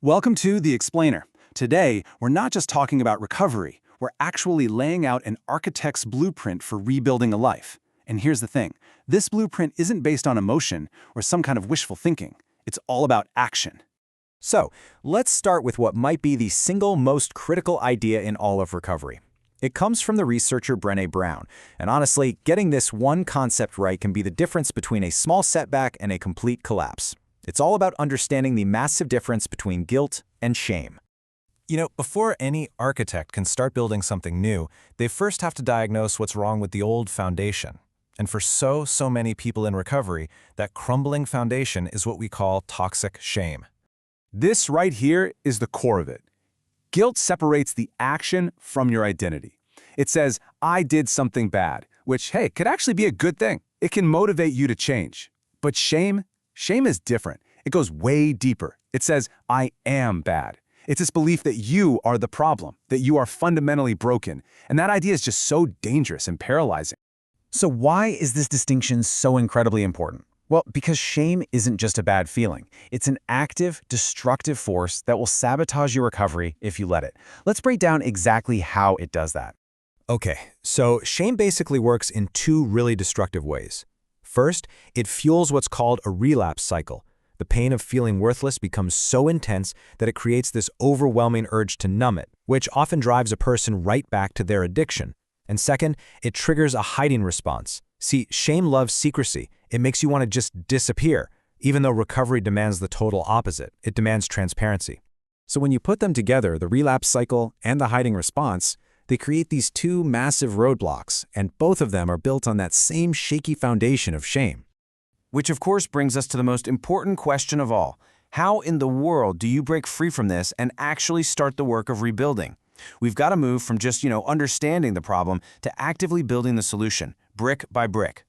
Welcome to The Explainer. Today, we're not just talking about recovery, we're actually laying out an architect's blueprint for rebuilding a life. And here's the thing, this blueprint isn't based on emotion or some kind of wishful thinking. It's all about action. So, let's start with what might be the single most critical idea in all of recovery. It comes from the researcher Brené Brown, and honestly, getting this one concept right can be the difference between a small setback and a complete collapse. It's all about understanding the massive difference between guilt and shame. Before any architect can start building something new, they first have to diagnose what's wrong with the old foundation. And for so many people in recovery, that crumbling foundation is what we call toxic shame. This right here is the core of it. Guilt separates the action from your identity. It says, I did something bad, which, hey, could actually be a good thing. It can motivate you to change. But shame is different. It goes way deeper. It says, I am bad. It's this belief that you are the problem, that you are fundamentally broken. And that idea is just so dangerous and paralyzing. So why is this distinction so incredibly important? Well, because shame isn't just a bad feeling. It's an active, destructive force that will sabotage your recovery if you let it. Let's break down exactly how it does that. Okay, so shame basically works in two really destructive ways. First, it fuels what's called a relapse cycle. The pain of feeling worthless becomes so intense that it creates this overwhelming urge to numb it, which often drives a person right back to their addiction. And second, it triggers a hiding response. See, shame loves secrecy. It makes you want to just disappear, even though recovery demands the total opposite. It demands transparency. So when you put them together, the relapse cycle and the hiding response, they create these two massive roadblocks, and both of them are built on that same shaky foundation of shame. Which of course brings us to the most important question of all. How in the world do you break free from this and actually start the work of rebuilding? We've got to move from just, understanding the problem to actively building the solution, brick by brick.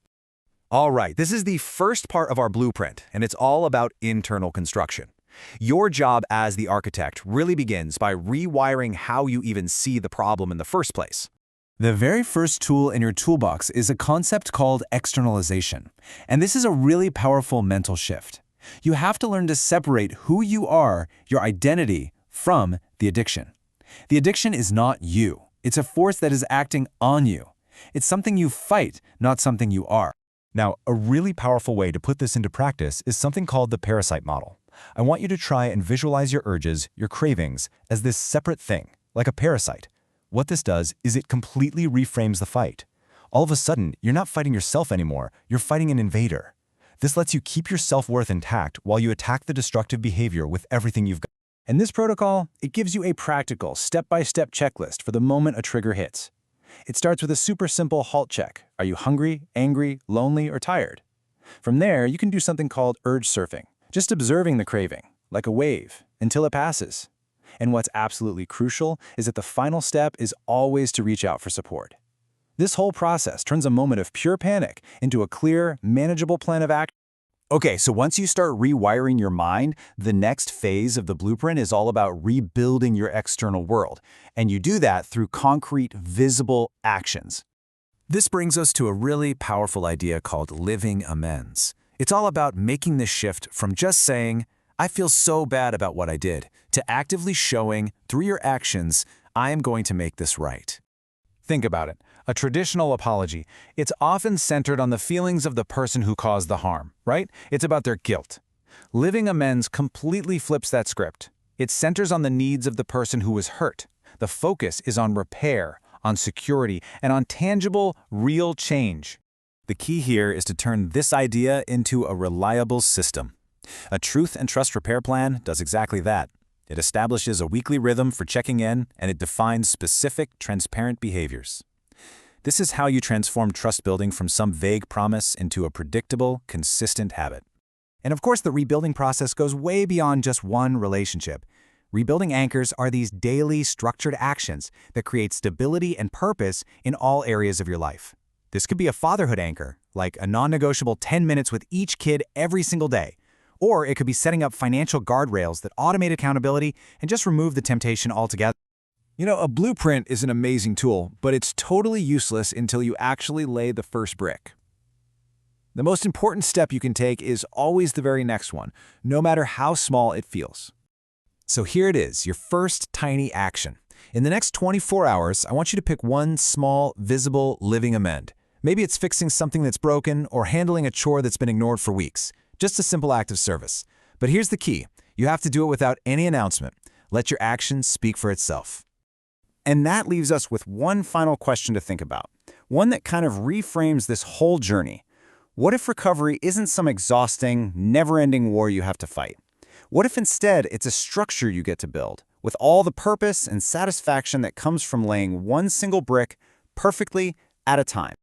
All right, this is the first part of our blueprint, and it's all about internal construction. Your job as the architect really begins by rewiring how you even see the problem in the first place. The very first tool in your toolbox is a concept called externalization. And this is a really powerful mental shift. You have to learn to separate who you are, your identity, from the addiction. The addiction is not you. It's a force that is acting on you. It's something you fight, not something you are. Now, a really powerful way to put this into practice is something called the parasite model. I want you to try and visualize your urges, your cravings, as this separate thing, like a parasite. What this does is it completely reframes the fight. All of a sudden, you're not fighting yourself anymore, you're fighting an invader. This lets you keep your self-worth intact while you attack the destructive behavior with everything you've got. And this protocol, it gives you a practical, step-by-step checklist for the moment a trigger hits. It starts with a super simple halt check. Are you hungry, angry, lonely, or tired? From there, you can do something called urge surfing, just observing the craving, like a wave, until it passes. And what's absolutely crucial is that the final step is always to reach out for support. This whole process turns a moment of pure panic into a clear, manageable plan of action. Okay, so once you start rewiring your mind, the next phase of the blueprint is all about rebuilding your external world. And you do that through concrete, visible actions. This brings us to a really powerful idea called living amends. It's all about making this shift from just saying, I feel so bad about what I did, to actively showing, through your actions, I am going to make this right. Think about it. A traditional apology, it's often centered on the feelings of the person who caused the harm, right? It's about their guilt. Living amends completely flips that script. It centers on the needs of the person who was hurt. The focus is on repair, on security, and on tangible, real change. The key here is to turn this idea into a reliable system. A truth and trust repair plan does exactly that. It establishes a weekly rhythm for checking in, and it defines specific, transparent behaviors. This is how you transform trust building from some vague promise into a predictable, consistent habit. And of course, the rebuilding process goes way beyond just one relationship. Rebuilding anchors are these daily, structured actions that create stability and purpose in all areas of your life. This could be a fatherhood anchor, like a non-negotiable 10 minutes with each kid every single day. Or it could be setting up financial guardrails that automate accountability and just remove the temptation altogether. A blueprint is an amazing tool, but it's totally useless until you actually lay the first brick. The most important step you can take is always the very next one, no matter how small it feels. So here it is, your first tiny action. In the next 24 hours, I want you to pick one small, visible, living amend. Maybe it's fixing something that's broken or handling a chore that's been ignored for weeks. Just a simple act of service. But here's the key. You have to do it without any announcement. Let your action speak for itself. And that leaves us with one final question to think about. One that kind of reframes this whole journey. What if recovery isn't some exhausting, never-ending war you have to fight? What if instead it's a structure you get to build, with all the purpose and satisfaction that comes from laying one single brick perfectly at a time?